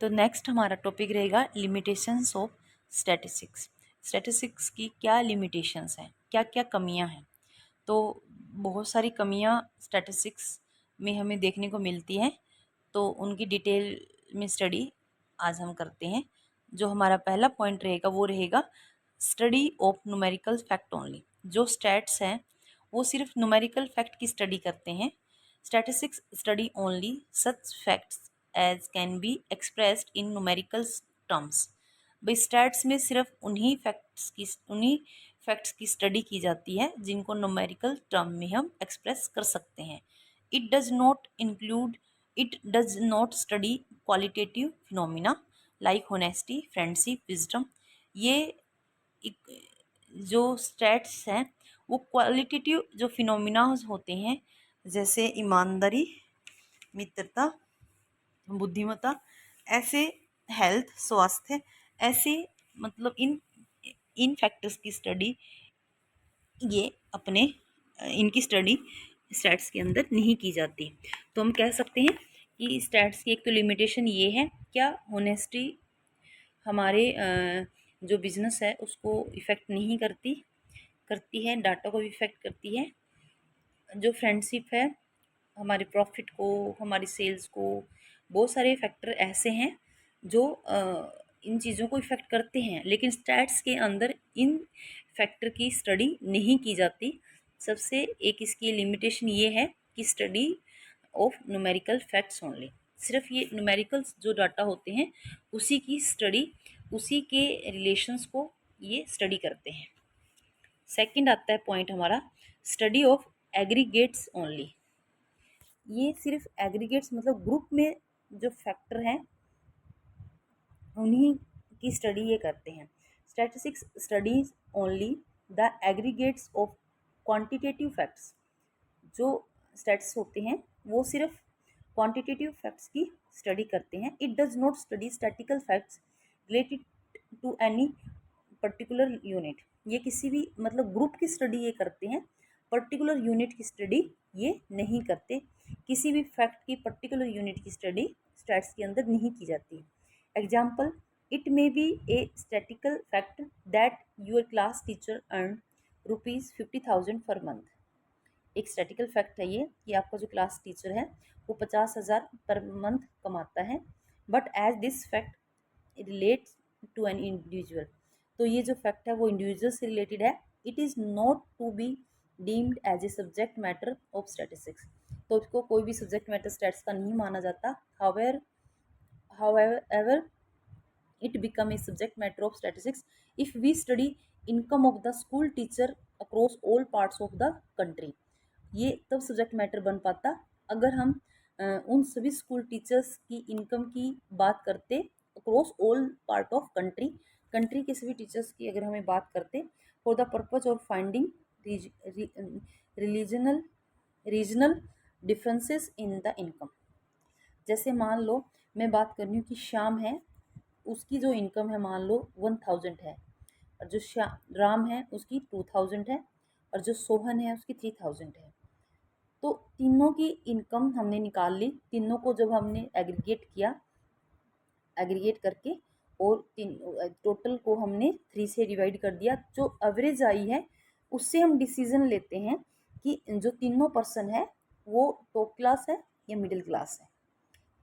तो नेक्स्ट हमारा टॉपिक रहेगा लिमिटेशंस ऑफ स्टैटिस्टिक्स। स्टैटिस्टिक्स की क्या लिमिटेशंस हैं, क्या क्या कमियां हैं। तो बहुत सारी कमियां स्टैटिस्टिक्स में हमें देखने को मिलती हैं, तो उनकी डिटेल में स्टडी आज हम करते हैं। जो हमारा पहला पॉइंट रहेगा वो रहेगा study of numerical fact only. जो स्टैट्स हैं वो सिर्फ न्यूमेरिकल फैक्ट की स्टडी करते हैं। Statistics study only such facts as can be expressed in numerical terms. भाई स्टैट्स में सिर्फ उन्हीं फैक्ट्स की स्टडी की जाती है जिनको न्यूमेरिकल टर्म में हम एक्सप्रेस कर सकते हैं। It does not study qualitative phenomena like honesty, friendship, wisdom. ये जो स्टैट्स हैं वो क्वालिटेटिव जो फिनोमिना होते हैं, जैसे ईमानदारी, मित्रता, बुद्धिमत्ता, ऐसे हेल्थ, स्वास्थ्य, ऐसे मतलब इन फैक्टर्स की स्टडी ये अपने इनकी स्टडी स्टैट्स के अंदर नहीं की जाती। तो हम कह सकते हैं कि स्टैट्स की एक तो लिमिटेशन ये है, क्या होनेस्टी हमारे जो बिजनेस है उसको इफ़ेक्ट नहीं करती है, डाटा को भी इफ़ेक्ट करती है। जो फ्रेंडशिप है हमारे प्रॉफिट को, हमारी सेल्स को, बहुत सारे फैक्टर ऐसे हैं जो इन चीज़ों को इफ़ेक्ट करते हैं, लेकिन स्टैट्स के अंदर इन फैक्टर की स्टडी नहीं की जाती। सबसे एक इसकी लिमिटेशन ये है कि study of numerical facts only, सिर्फ ये न्यूमेरिकल जो डाटा होते हैं उसी की स्टडी, उसी के रिलेशंस को ये स्टडी करते हैं। सेकंड आता है पॉइंट हमारा स्टडी ऑफ एग्रीगेट्स ओनली। ये सिर्फ एग्रीगेट्स मतलब ग्रुप में जो फैक्टर हैं उन्हीं की स्टडी ये करते हैं। Statistics studies only the aggregates of quantitative facts. जो स्टैट्स होते हैं वो सिर्फ क्वांटिटेटिव फैक्ट्स की स्टडी करते हैं। It does not study statical facts related to any particular unit. ये किसी भी मतलब ग्रुप की स्टडी ये करते हैं, पर्टिकुलर यूनिट की स्टडी ये नहीं करते। किसी भी फैक्ट की पर्टिकुलर यूनिट की स्टडी स्टैट्स के अंदर नहीं की जाती। Example, it may be a statical fact that your class teacher earn ₹50,000 per month. एक स्टैटिकल फैक्ट है ये कि आपका जो क्लास टीचर है वो 50,000 पर मंथ कमाता है। But as this fact relates to an individual, तो ये जो फैक्ट है वो इंडिविजुअल से रिलेटेड है। It is not to be deemed as a subject matter of statistics, तो इसको कोई भी सब्जेक्ट मैटर स्टैट्स का नहीं माना जाता। However, it become a subject matter of statistics if we study income of the school teacher across all parts of the country। ये तब सब्जेक्ट मैटर बन पाता अगर हम उन सभी स्कूल टीचर्स की इनकम की बात करते across all part of country के सभी टीचर्स की अगर हमें बात करते for the purpose of finding regional differences in the income. जैसे मान लो मैं बात कर रही हूँ कि श्याम है, उसकी जो इनकम है मान लो 1000 है, और जो राम है उसकी 2000 है, और जो सोहन है उसकी 3000 है। तो तीनों की इनकम हमने निकाल ली, तीनों को जब हमने एग्रीगेट किया, एग्रीगेट करके और टोटल को हमने 3 से डिवाइड कर दिया, जो एवरेज आई है उससे हम डिसीजन लेते हैं कि जो तीनों पर्सन है वो टॉप क्लास है या मिडिल क्लास है।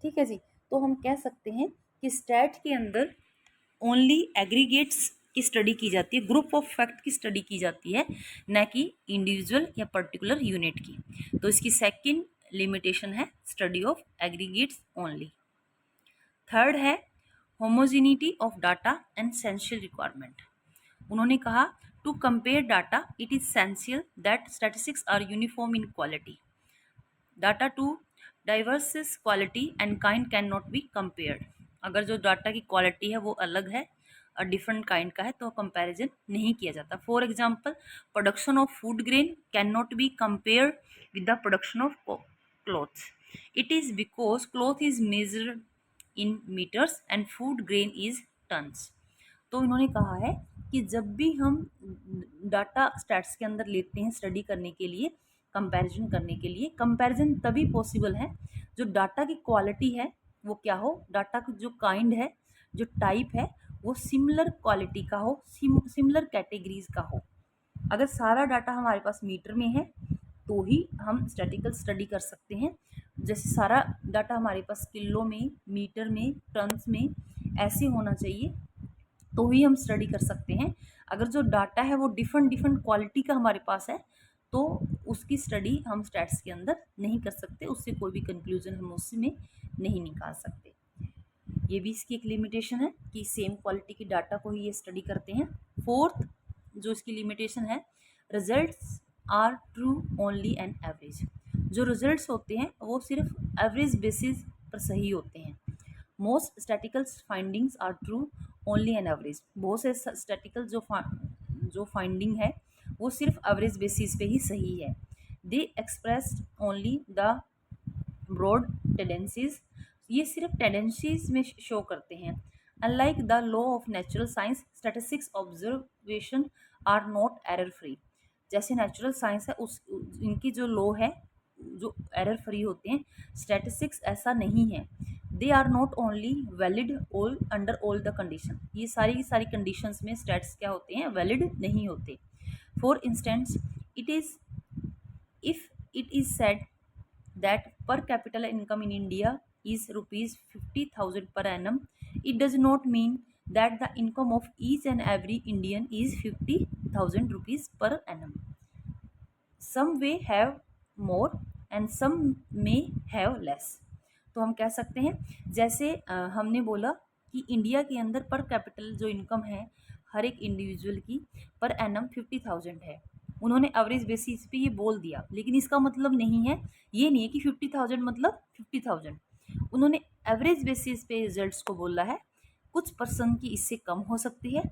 ठीक है जी। तो हम कह सकते हैं कि स्टैट के अंदर ओनली एग्रीगेट्स की स्टडी की जाती है, ग्रुप ऑफ फैक्ट की स्टडी की जाती है, न कि इंडिविजुअल या पर्टिकुलर यूनिट की। तो इसकी सेकंड लिमिटेशन है study of aggregates only. Third है homogeneity of data and essential requirement. उन्होंने कहा to compare data it is essential that statistics are uniform in quality. Data to diverse quality and kind can not be compared. अगर जो data की quality है वो अलग है और डिफरेंट काइंड का है तो कंपैरिजन नहीं किया जाता। For example, production of food grain can not be compared with the production of clothes. It is because cloth is measured in metres and food grain is tons. तो इन्होंने कहा है कि जब भी हम डाटा स्टैट्स के अंदर लेते हैं स्टडी करने के लिए, कंपैरिजन करने के लिए, कंपैरिजन तभी पॉसिबल है जो डाटा की क्वालिटी है वो क्या हो, डाटा का जो काइंड है, जो टाइप है, वो सिमिलर क्वालिटी का हो, सिमिलर कैटेगरीज का हो। अगर सारा डाटा हमारे पास मीटर में है तो ही हम स्टैटिकल स्टडी कर सकते हैं। जैसे सारा डाटा हमारे पास किलो में, मीटर में, टन्स में ऐसे होना चाहिए तो ही हम स्टडी कर सकते हैं। अगर जो डाटा है वो डिफरेंट डिफरेंट क्वालिटी का हमारे पास है तो उसकी स्टडी हम स्टैट्स के अंदर नहीं कर सकते, उससे कोई भी कंक्लूजन हम उसमें नहीं निकाल सकते। ये भी इसकी एक लिमिटेशन है कि सेम क्वालिटी की डाटा को ही ये स्टडी करते हैं। फोर्थ जो इसकी लिमिटेशन है, results are true only and average. जो रिजल्ट्स होते हैं वो सिर्फ एवरेज बेसिस पर सही होते हैं। Most statical findings are true only and average. बहुत से स्टैटिकल जो फाइंडिंग है वो सिर्फ एवरेज बेसिस पे ही सही है। They expressed only the broad tendencies. ये सिर्फ टेंडेंसीज में शो करते हैं। Unlike the law of natural science, statistics observation are not error free. जैसे नेचुरल साइंस है उस इनकी जो लॉ है जो एरर फ्री होते हैं, स्टैटिस्टिक्स ऐसा नहीं है। They are not only valid all under all the condition. ये सारी की सारी कंडीशंस में स्टैट्स क्या होते हैं, वैलिड नहीं होते। For instance it is if it is said that per capita income in India is rupees 50,000 per annum, it does not mean that the income of each and every Indian is 50,000 rupees per annum. Some may have more and some may have less. तो हम कह सकते हैं जैसे हमने बोला कि India के अंदर पर कैपिटल जो इनकम है हर एक इंडिविजुअल की पर एनम 50,000 है। उन्होंने एवरेज बेसिस पे ये बोल दिया, लेकिन इसका मतलब नहीं है, ये नहीं है कि 50,000 मतलब 50,000। उन्होंने एवरेज बेसिस पे रिजल्ट्स को बोला है। कुछ पर्सन की इससे कम हो सकती है,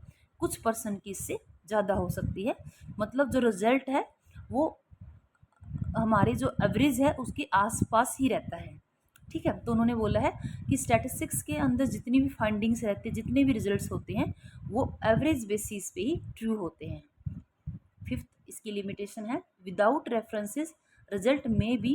कुछ पर्सन की इससे ज़्यादा हो सकती है। मतलब जो रिजल्ट है वो हमारे जो एवरेज है उसके आसपास ही रहता है। ठीक है, तो उन्होंने बोला है कि स्टैटिस्टिक्स के अंदर जितनी भी फाइंडिंग्स रहती है, जितने भी रिजल्ट्स होते हैं वो एवरेज बेसिस पे ही ट्रू होते हैं। फिफ्थ इसकी लिमिटेशन है, विदाउट रेफरेंसेस रिजल्ट में बी